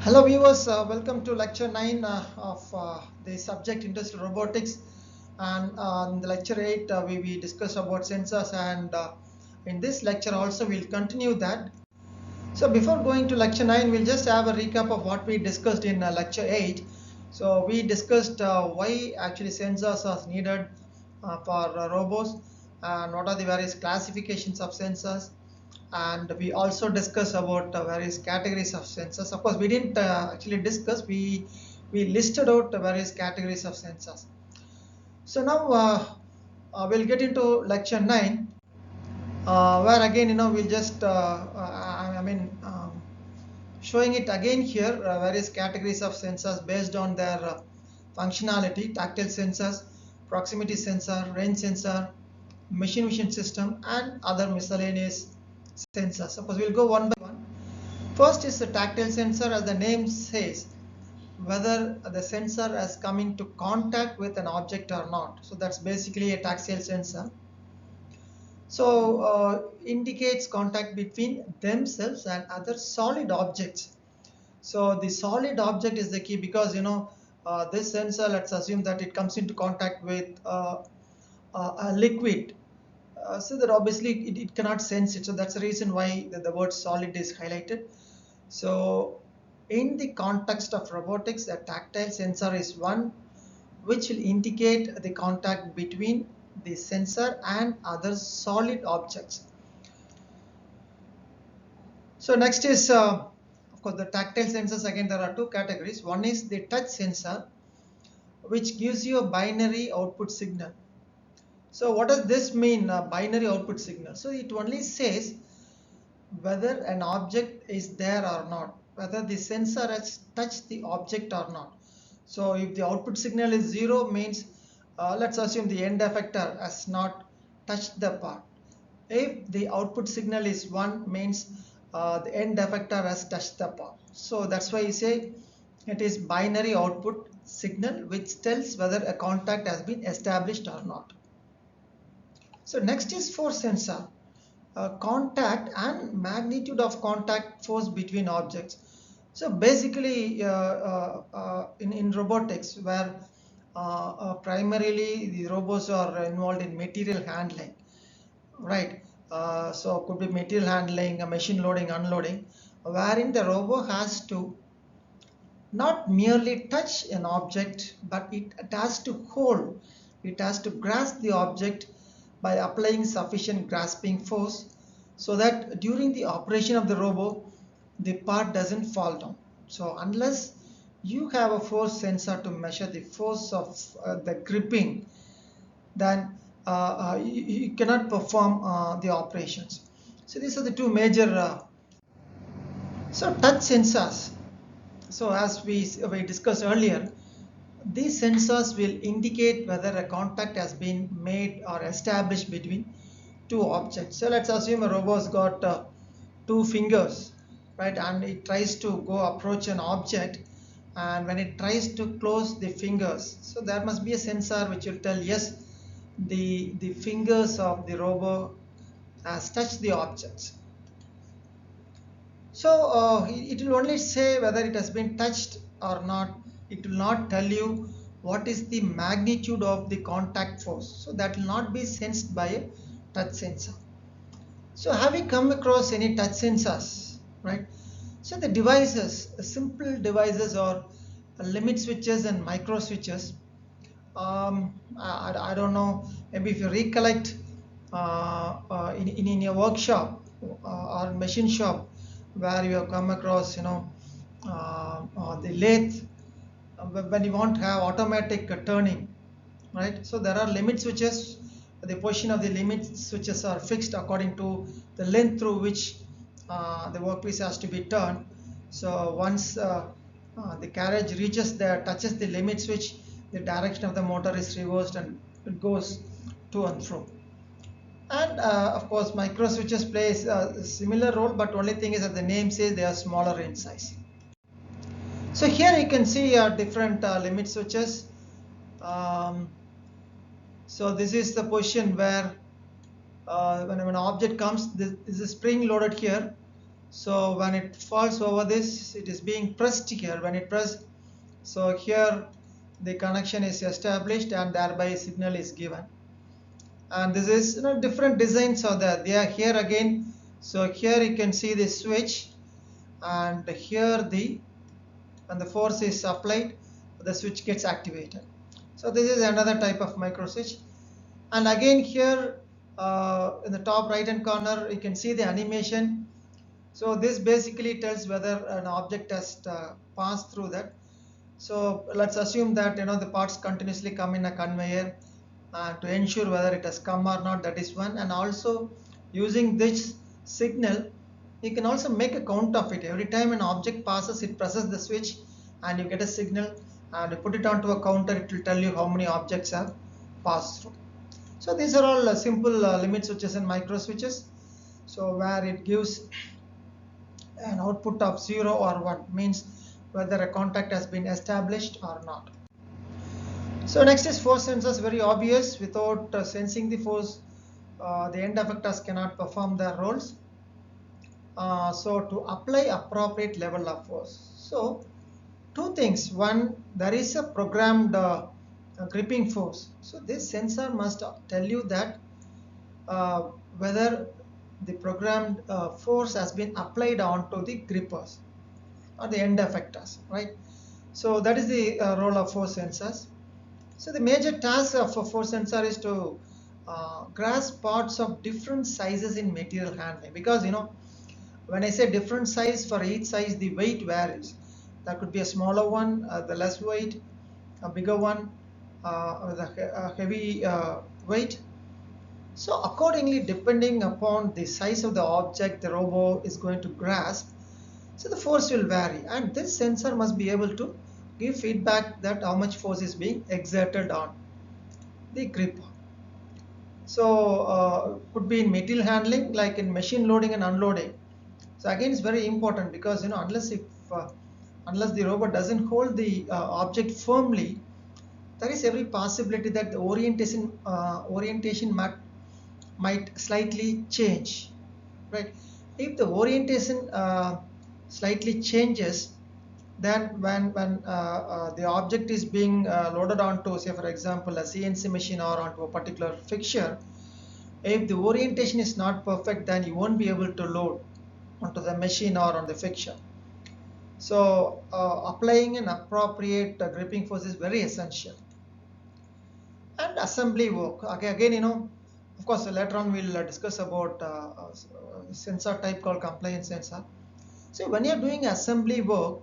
Hello viewers, welcome to lecture 9 of the subject industrial robotics, and in the lecture 8 we discuss about sensors, and in this lecture also we'll continue that. So before going to lecture 9, we'll just have a recap of what we discussed in lecture 8. So we discussed why actually sensors are needed for robots, and what are the various classifications of sensors, and we also discuss about various categories of sensors. Of course, we didn't actually discuss, we listed out the various categories of sensors. So now we'll get into lecture 9, where again we'll just showing it again here, various categories of sensors based on their functionality: tactile sensors, proximity sensor, range sensor, machine vision system, and other miscellaneous sensors. Suppose we'll go one by one. First is the tactile sensor. As the name says, whether the sensor has come into contact with an object or not. So that's basically a tactile sensor. So indicates contact between themselves and other solid objects. So the solid object is the key, because this sensor, let's assume that it comes into contact with a liquid. So that obviously it cannot sense it. So that's the reason why the word solid is highlighted. So in the context of robotics, a tactile sensor is one which will indicate the contact between the sensor and other solid objects. So next is, of course, the tactile sensors. Again, there are two categories. One is the touch sensor, which gives you a binary output signal. So what does this mean, binary output signal? So it only says whether an object is there or not, whether the sensor has touched the object or not. So if the output signal is 0, means let's assume the end effector has not touched the part. If the output signal is 1, means the end effector has touched the part. So that's why you say it is binary output signal, which tells whether a contact has been established or not. So next is force sensor. Contact and magnitude of contact force between objects. So basically in robotics, where primarily the robots are involved in material handling, right? So could be material handling, machine loading, unloading, wherein the robot has to not merely touch an object, but it has to hold, it has to grasp the object by applying sufficient grasping force, so that during the operation of the robot, the part doesn't fall down. So unless you have a force sensor to measure the force of the gripping, then you cannot perform the operations. So these are the two major so touch sensors. So as we discussed earlier, these sensors will indicate whether a contact has been made or established between two objects. So let's assume a robot's got two fingers, right, and it tries to go approach an object, and when it tries to close the fingers, so there must be a sensor which will tell, yes, the fingers of the robot has touched the objects. So it will only say whether it has been touched or not. It will not tell you what is the magnitude of the contact force. So that will not be sensed by a touch sensor. So have you come across any touch sensors, right? So the devices, simple devices, or limit switches and micro switches. I don't know, maybe if you recollect in your workshop or machine shop, where you have come across the lathe, when you want to have automatic turning, right? So there are limit switches. The position of the limit switches are fixed according to the length through which the workpiece has to be turned. So once the carriage touches the limit switch, the direction of the motor is reversed and it goes to and fro. And of course, micro switches plays a similar role, but only thing is that the name says they are smaller in size. So here you can see different limit switches. So this is the position where when an object comes, this is a spring loaded here, So when it falls over this, it is being pressed here. When it pressed, so here the connection is established and thereby a signal is given. And this is, different designs are there. They are here again. So here you can see the switch, and here when the force is applied, the switch gets activated. So this is another type of micro switch. And again here in the top right hand corner, you can see the animation. So this basically tells whether an object has passed through that. So let's assume that the parts continuously come in a conveyor, to ensure whether it has come or not. That is one. And also using this signal, you can also make a count of it. Every time an object passes, it presses the switch and you get a signal, and you put it onto a counter, it will tell you how many objects have passed through. So these are all simple limit switches and micro switches. So where it gives an output of 0 or 1, means whether a contact has been established or not. So next is force sensors. Very obvious. Without sensing the force, the end effectors cannot perform their roles. So to apply appropriate level of force. So two things. One, there is a programmed gripping force. So this sensor must tell you that whether the programmed force has been applied onto the grippers or the end effectors, right? So that is the role of force sensors. So the major task of a force sensor is to grasp parts of different sizes in material handling, because when I say different size, for each size the weight varies. There could be a smaller one, the less weight, a bigger one with a heavy weight. So accordingly, depending upon the size of the object the robot is going to grasp, so the force will vary, and this sensor must be able to give feedback that how much force is being exerted on the gripper. So could be in material handling, like in machine loading and unloading. So again, it's very important, because unless the robot doesn't hold the object firmly, there is every possibility that the orientation might slightly change, right? If the orientation slightly changes, then when the object is being loaded onto, say for example, a CNC machine or onto a particular fixture, if the orientation is not perfect, then you won't be able to load onto the machine or on the fixture. So applying an appropriate gripping force is very essential. And assembly work, again, of course later on we'll discuss about sensor type called compliance sensor. So when you're doing assembly work,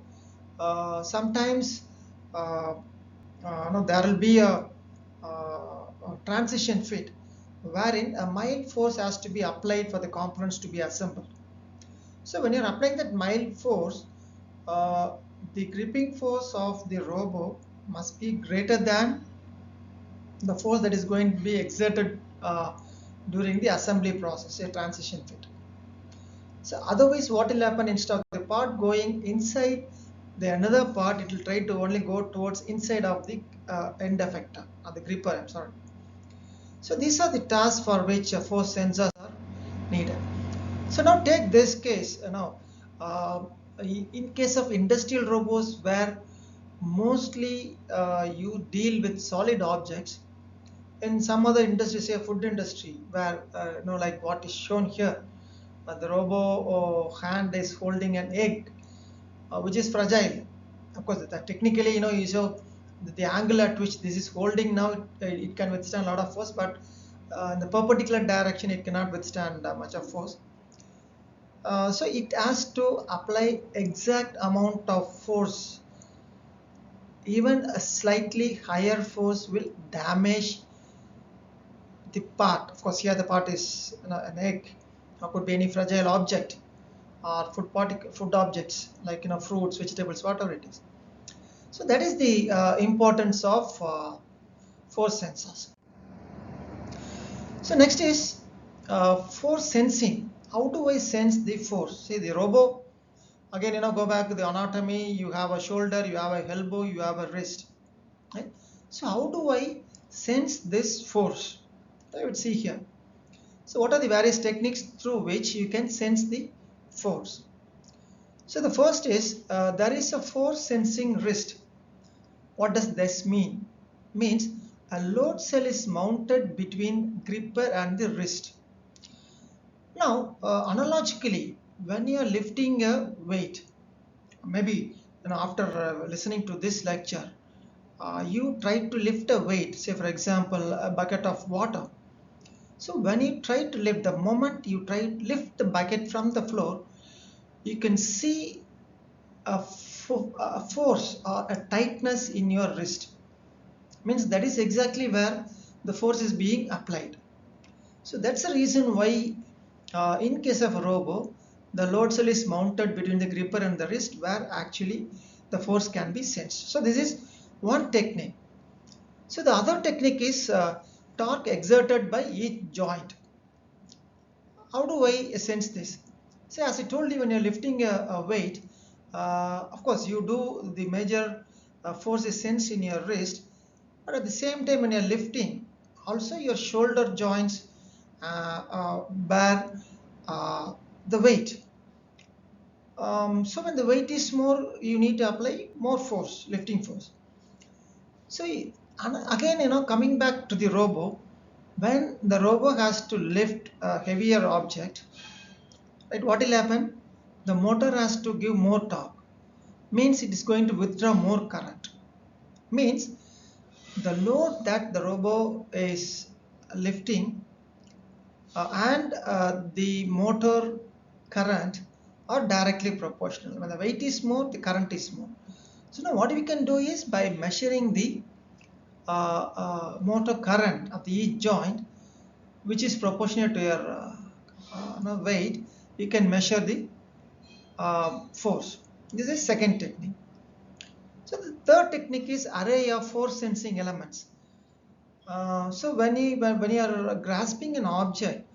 sometimes there will be a transition fit, wherein a mild force has to be applied for the components to be assembled. So when you're applying that mild force, the gripping force of the robot must be greater than the force that is going to be exerted during the assembly process, a transition fit. So otherwise what will happen, instead of the part going inside the another part, it will try to only go towards inside of the end effector or the gripper, I'm sorry. So these are the tasks for which force sensors are needed. So now take this case, in case of industrial robots, where mostly you deal with solid objects. In some other industry, say food industry, where like what is shown here, the robot hand is holding an egg, which is fragile. Of course, that technically, you show the angle at which this is holding now, it can withstand a lot of force, but in the perpendicular direction, it cannot withstand much of force. So it has to apply exact amount of force. Even a slightly higher force will damage the part. Of course, here the part is an egg, or could be any fragile object, or food objects like fruits, vegetables, whatever it is. So that is the importance of force sensors. So next is force sensing. How do I sense the force? See, the robot, again, go back to the anatomy. You have a shoulder, you have a elbow, you have a wrist, right? So how do I sense this force? I would see here. So what are the various techniques through which you can sense the force? So the first is there is a force sensing wrist. What does this mean? Means a load cell is mounted between gripper and the wrist. Now, analogically, when you are lifting a weight, maybe after listening to this lecture, you try to lift a weight, say for example, a bucket of water. So when you try to lift, the moment you try to lift the bucket from the floor, you can see a force or a tightness in your wrist. Means that is exactly where the force is being applied. So that's the reason why in case of a robo, the load cell is mounted between the gripper and the wrist where actually the force can be sensed. So this is one technique. So the other technique is torque exerted by each joint. How do I sense this? See, as I told you, when you're lifting a weight, of course you do the major force is sensed in your wrist, but at the same time when you're lifting, also your shoulder joints bear the weight. So when the weight is more, you need to apply more force, lifting force. So again, coming back to the robo, when the robo has to lift a heavier object, right, what will happen? The motor has to give more torque. Means it is going to withdraw more current. Means the load that the robo is lifting and the motor current are directly proportional. When the weight is more, the current is more. So now what we can do is by measuring the motor current of the each joint, which is proportional to your weight, you can measure the force. This is second technique. So the third technique is array of force sensing elements. So when you are grasping an object,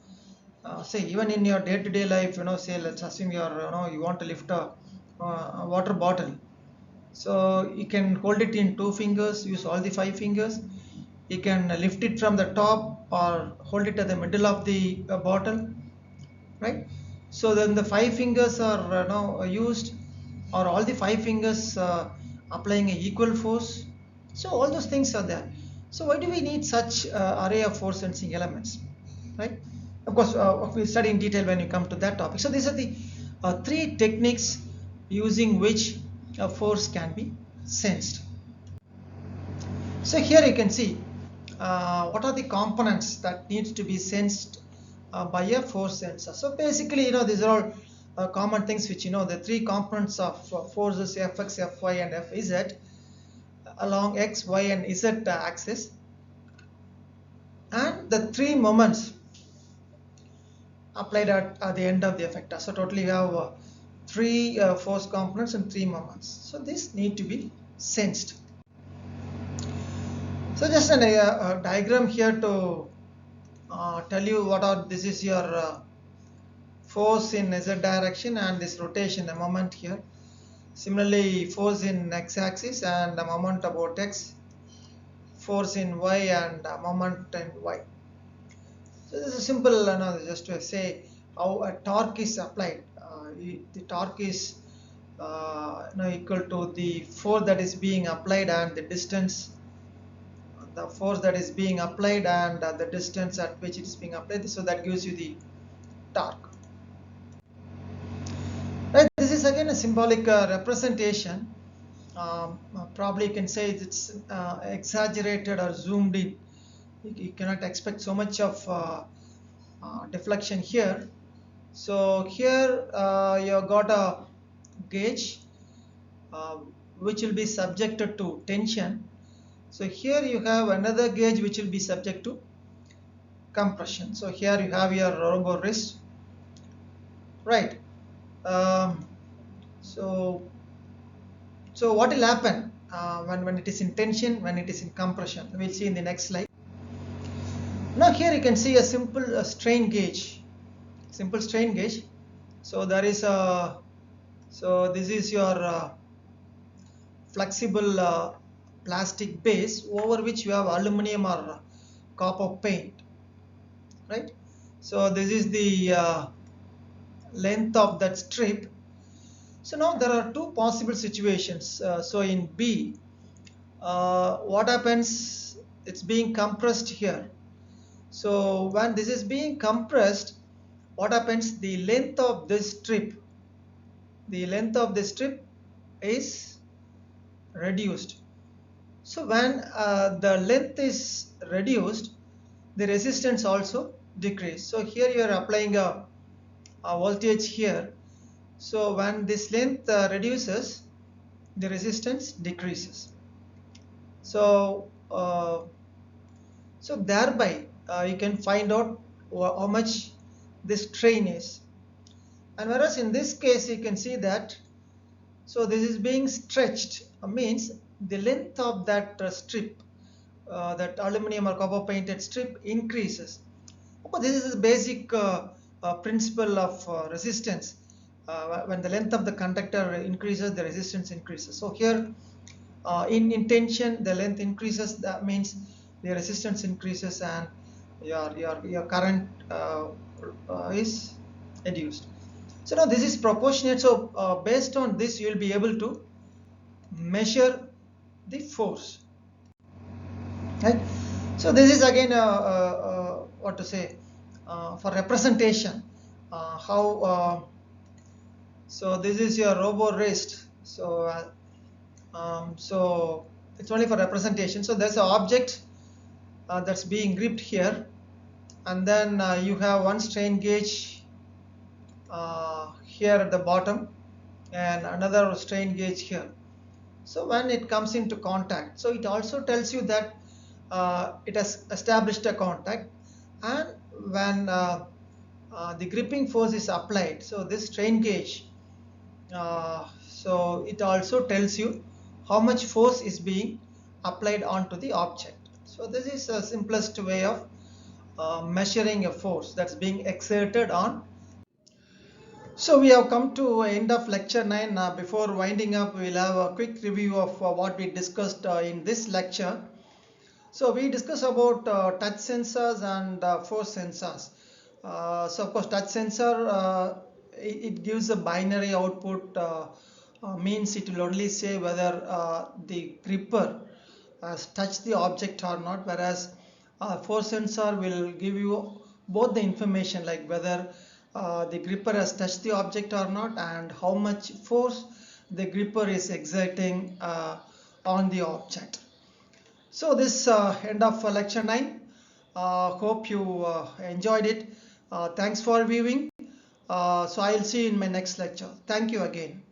say even in your day-to-day life, say let's assume you want to lift a water bottle. So you can hold it in 2 fingers, use all the 5 fingers. You can lift it from the top or hold it at the middle of the bottle, right? So then the 5 fingers are now used, or all the 5 fingers applying a equal force. So all those things are there. So why do we need such array of force sensing elements, right? Of course, we'll study in detail when you come to that topic. So these are the three techniques using which a force can be sensed. So here you can see what are the components that needs to be sensed by a force sensor. So basically, these are all common things which the three components of forces Fx, Fy and Fz along X, Y and Z axis, and the three moments applied at the end of the effector. So totally we have three force components and three moments. So this need to be sensed. So just a diagram here to tell you this is your force in Z direction and this rotation, a moment here. Similarly, force in X axis and a moment about X, force in Y and a moment in Y. So this is simple, just to say how a torque is applied. The torque is equal to the force that is being applied and the distance, the force that is being applied and the distance at which it is being applied. So that gives you the torque. Right. This is again a symbolic representation. Probably you can say it's exaggerated or zoomed in. You cannot expect so much of deflection here. So here you got a gauge which will be subjected to tension. So here you have another gauge which will be subject to compression. So here you have your robo wrist, right? So what will happen when it is in tension, when it is in compression? We'll see in the next slide. Now here you can see a simple strain gauge. Simple strain gauge. So there is this is your flexible plastic base over which you have aluminum or copper paint, right? So this is the length of that strip, So now there are two possible situations. So in B, what happens? It's being compressed here. So when this is being compressed, what happens? The length of this strip is reduced. So when the length is reduced, the resistance also decrease. So here you are applying a voltage here. So when this length reduces, the resistance decreases. So thereby you can find out how much this strain is. And whereas in this case you can see that, so this is being stretched, means the length of that strip, that aluminum or copper painted strip increases. But this is a basic principle of resistance. When the length of the conductor increases, the resistance increases. So here in tension, the length increases, that means the resistance increases and your current is reduced. So now this is proportionate. So based on this, you will be able to measure the force. Right. So this is again what to say, for representation. How so this is your robo wrist. So it's only for representation. So there's an object that's being gripped here, and then you have one strain gauge here at the bottom and another strain gauge here. So when it comes into contact, so it also tells you that it has established a contact, and when the gripping force is applied, so this strain gauge, so it also tells you how much force is being applied onto the object. So this is the simplest way of measuring a force that's being exerted on. So we have come to end of lecture 9. Before winding up, we will have a quick review of what we discussed in this lecture. So we discussed about touch sensors and force sensors. So of course touch sensor, it gives a binary output, means it will only say whether the gripper has touched the object or not, whereas force sensor will give you both the information, like whether the gripper has touched the object or not and how much force the gripper is exerting on the object. So this end of lecture 9. Hope you enjoyed it. Thanks for viewing. So I'll see you in my next lecture. Thank you again.